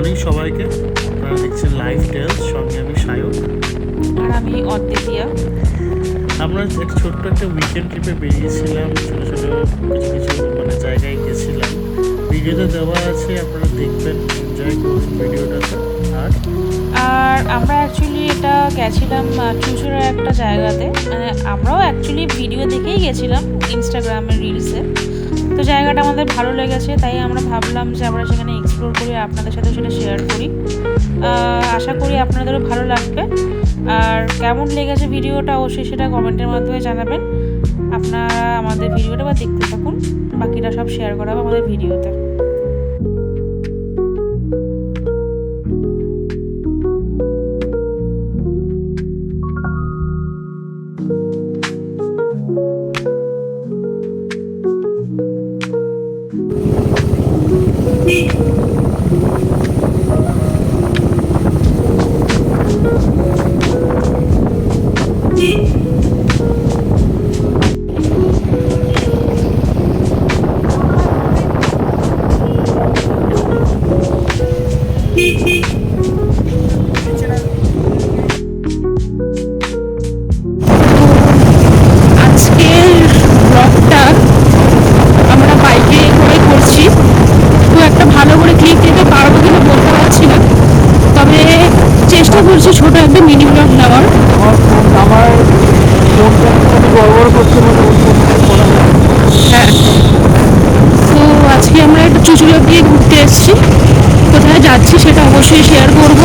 Morning সবাইকে। আপনারা দেখছেন লাইভ টেলস, সঙ্গে আমি সায়ক আর আমি অদ্বিতীয়া। আমরা একটা ছোট্ট একটা উইকেন্ড ট্রিপে বেরিয়েছিলাম, ছোটো ছোটো কিছু কিছু জায়গায় গেছিলাম। ভিডিওতে দেওয়া আছে, আপনারা দেখবেন, এনজয় করুন ভিডিওটাতে। আর আমরা অ্যাকচুয়ালি এটা গেছিলাম চুঁচুড়ার একটা জায়গাতে, মানে আমরাও অ্যাকচুয়ালি ভিডিও দেখেই গেছিলাম ইনস্টাগ্রামের রিলসে। তো জায়গাটা আমাদের ভালো লেগেছে, তাই আমরা ভাবলাম যে আমরা সেখানে এক্সপ্লোর করি, আপনাদের সাথে সেটা শেয়ার করি। আশা করি আপনাদেরও ভালো লাগবে। আর কেমন লেগেছে ভিডিওটা অবশ্যই সেটা কমেন্টের মাধ্যমে জানাবেন। আপনারা আমাদের ভিডিওটা দেখতে থাকুন, বাকিটা সব শেয়ার করা হবে আমাদের ভিডিওতে। ছোট একটা মিনি ব্লগ নেওয়ার। আমার হ্যাঁ, তো আজকে আমরা একটা চুঁচুড়া দিয়ে ঘুরতে এসেছি। কোথায় যাচ্ছি সেটা অবশ্যই শেয়ার করব,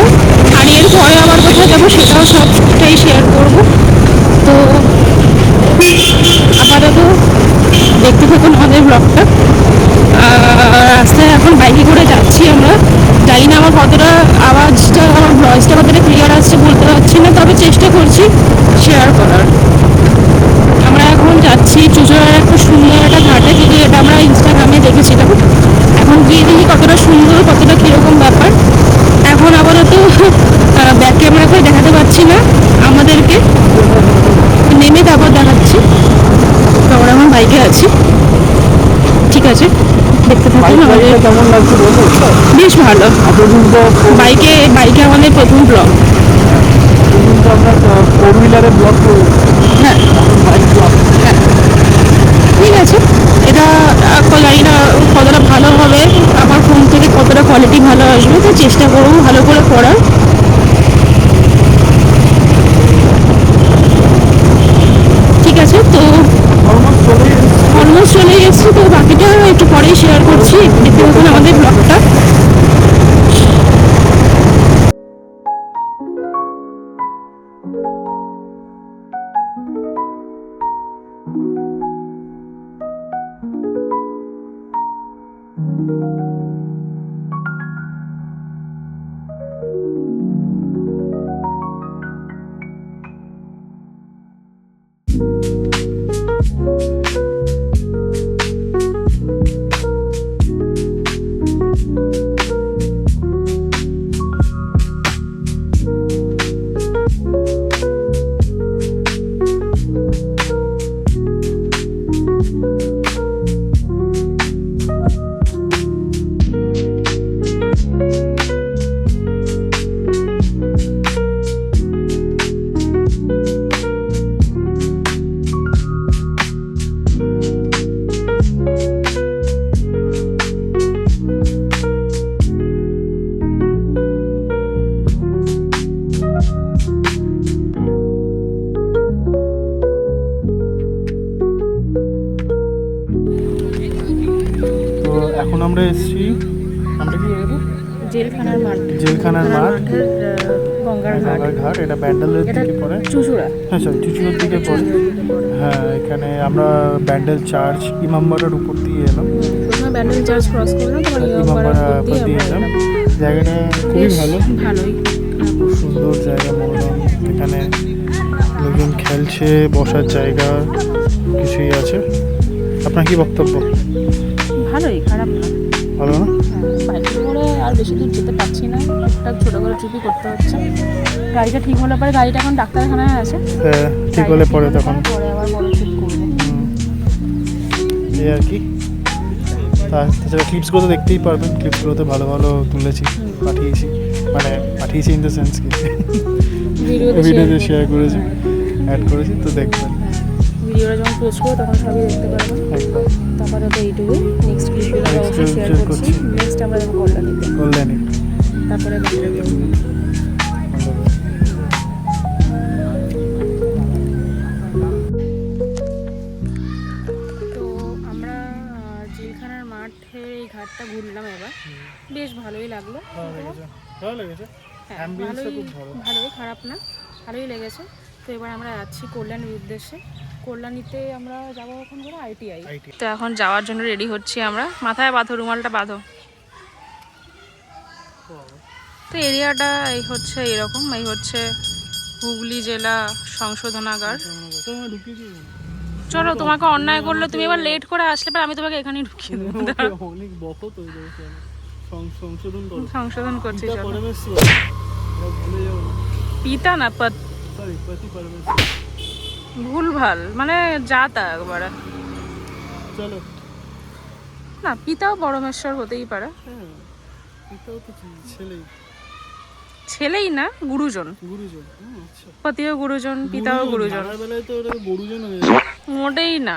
আর এরপরে আবার কোথায় যাবো সেটাও সবটাই শেয়ার করব। তো আপাতত দেখতে থাকুন আমাদের ব্লগটা। রাস্তায় এখন বাইকে করে যাচ্ছি আমরা। জানি না আমার কতটা আওয়াজটা, আমার ভয়েসটা কতটা ক্লিয়ার আসছে বলতে পারছি না, তবে চেষ্টা করছি শেয়ার করার। আমরা এখন যাচ্ছি চুঁচুড়ার একটা সুন্দর একটা ঘাটে, যদি এটা আমরা ইনস্টাগ্রামে দেখেছিলাম। এখন গিয়ে দেখি কতটা সুন্দর, কতটা কীরকম ব্যাপার। এখন আপাতত ব্যাক ক্যামেরা করে দেখাতে পারছি না আমাদেরকে, নেমে তারপর দেখাচ্ছি। তো আমরা এখন বাইকে আছি, ঠিক আছে, দেখতে থাকুন। আমাদের কেমন লাগছে বেশ ভালো। বাইকে আমাদের প্রথম ব্লগ। Four হুইলারের blog. হ্যাঁ, হ্যাঁ, ঠিক আছে। এটা জানি না কতটা ভালো হবে, আমার ফোন থেকে কতটা কোয়ালিটি ভালো আসবে, তো চেষ্টা করবো ভালো করে করার। ঠিক আছে, তো অলমোস্ট চলে এসেছি। তো বাকিটা একটু পরেই শেয়ার করছি, দেখতে থাকুন আমাদের ব্লগটা। এখন আমরা এসেছি, আমরা কি জেলখানার মাঠ গঙ্গার ঘাট। এটা ব্যান্ডেলের দিকে পড়ে, চুঁচুড়া। হ্যাঁ সরি, চুঁচুড়ার দিকে পড়ে। হ্যাঁ, এখানে আমরা ব্যান্ডেল চার্চ ইমামবাড়ার উপর দিয়ে এলাম। প্রথমে ব্যান্ডেল চার্চ ক্রস করলাম, তারপর ইমামবাড়ার উপর দিয়ে এলাম। জায়গাটা খুবই ভালোই, খুব সুন্দর জায়গা, মনোরম। এখানে লোকজন খেলছে, বসার জায়গা কিছুই আছে। আপনার কি বক্তব্য? ভালোই, খারাপ না, ভালো না? বাইকে করে আর বেশি দূর যেতে পারছি না, একটা ছোটো করে ট্রিপই করতে হচ্ছে। গাড়িটা ঠিক হলে পরে, গাড়িটা এখন ডাক্তারখানায় আছে, ঠিক হলে পরে তখন পরে আবার বড় ট্রিপ করবো, এই আর কি। তাছাড়া ক্লিপসগুলো তো দেখতেই পারবেন, ক্লিপসগুলোতে ভালো ভালো তুলেছি। পাঠিয়েছি, মানে পাঠিয়েছি ইন দ্য সেন্স কি ভিডিওতে ভিডিওতে শেয়ার করেছি, অ্যাড করেছি, তো দেখবেন ভিডিওটা যখন পোস্ট করবো তখন সবই দেখতে পারবেন। একদম। তারপরে তো এইটুকুই, নেক্সট ক্লিপগুলো Next অবশ্যই clip শেয়ার share করছি। করছি। নেক্সট আমরা যাবো কল্যাণীতে, কল্যাণী। তারপরে বাংলাদেশ। তো আমরা জেলখানার মাঠে এই ঘাটটা ঘুরলাম এবার, বেশ ভালোই লাগলো। ভালো লেগেছে, হ্যাঁ, অ্যাম্বিয়েন্সটা খুব ভালো। ভালোই, খারাপ না, ভালোই লেগেছে। তো এবার আমরা যাচ্ছি কল্যাণীর উদ্দেশ্যে। কল্যাণীতে আমরা যাবো এখন করে ITI। তো এখন যাওয়ার জন্য রেডি হচ্ছি আমরা। মাথায় বাঁধো, রুমালটা বাঁধো। তো এরিয়াটা এই হচ্ছে এরকম, এই হচ্ছে হুগলি জেলা সংশোধনাগার। চলো, তোমাকে অন্যায় করলে তুমি এবার লেট করে আসলে পর আমি তোমাকে এখানেই ঢুকিয়ে দেবো। অনেক বকত হয়ে যাবে, সংশোধন করো, সংশোধন করছি। পিতা চলো, পরমেশ্বর, এটা ভুলে যাও না। পিতা না সরি, পতি পরমেশ্বর। ভুল ভাল, মানে যা তা একবারে। চলো। না, পিতাও পরমেশ্বর হতেই পারে। হ্যাঁ, পিতাও তো ছেলেই, ছেলেই না, গুরুজন। গুরুজন। আচ্ছা, পতিও গুরুজন, পিতাও গুরুজন। মারার বেলায় তো ওটা গুরুজন হয়ে যায়। মোটেই না,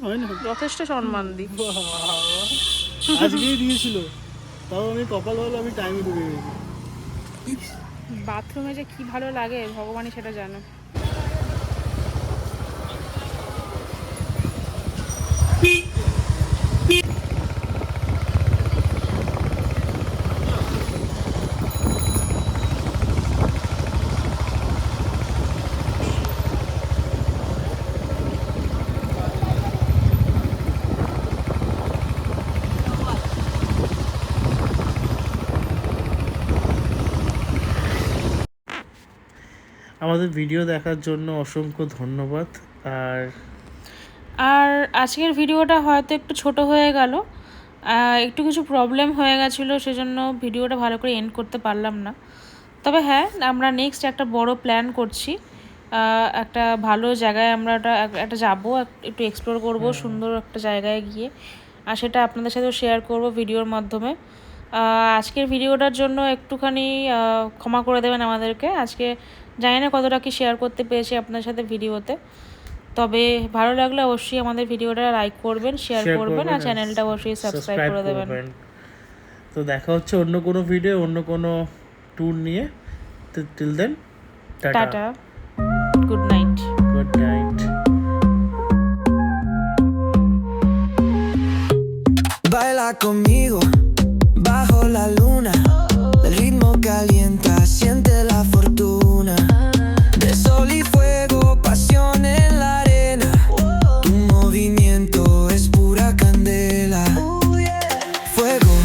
হয় না? যথেষ্ট সম্মান দিই। বাবা, আজকেই দিয়েছিল, তাও আমি কপাল ভালো, আমি টাইমে ঢুকে গেছি। বাথরুমে যে কি ভালো লাগে ভগবানই সেটা জানে। আমাদের ভিডিও দেখার জন্য অসংখ্য ধন্যবাদ। আর আজকের ভিডিওটা হয়তো একটু ছোট হয়ে গেল, একটু কিছু প্রবলেম হয়ে গেছিলো, সেজন্য ভিডিওটা ভালো করে এন্ড করতে পারলাম না। তবে হ্যাঁ, আমরা নেক্সট একটা বড় প্ল্যান করছি। একটা ভালো জায়গায় আমরা একটা যাবো, একটু এক্সপ্লোর করব সুন্দর একটা জায়গায় গিয়ে, আর সেটা আপনাদের সাথেও শেয়ার করব ভিডিওর মাধ্যমে। আজকের ভিডিওটার জন্য একটুখানি ক্ষমা করে দেবেন আমাদেরকে। আজকে জানি না কতটা কি শেয়ার করতে পেরেছি আপনাদের সাথে ভিডিওতে, তবে ভালো লাগলে অবশ্যই আমাদের ভিডিওটা লাইক করবেন, শেয়ার করবেন, আর চ্যানেলটা অবশ্যই সাবস্ক্রাইব করে দেবেন। তো দেখা হচ্ছে অন্য কোনো ভিডিও, অন্য কোনো ট্যুর নিয়ে। Till then, tata, good night. Good night. Baila conmigo bajo la luna.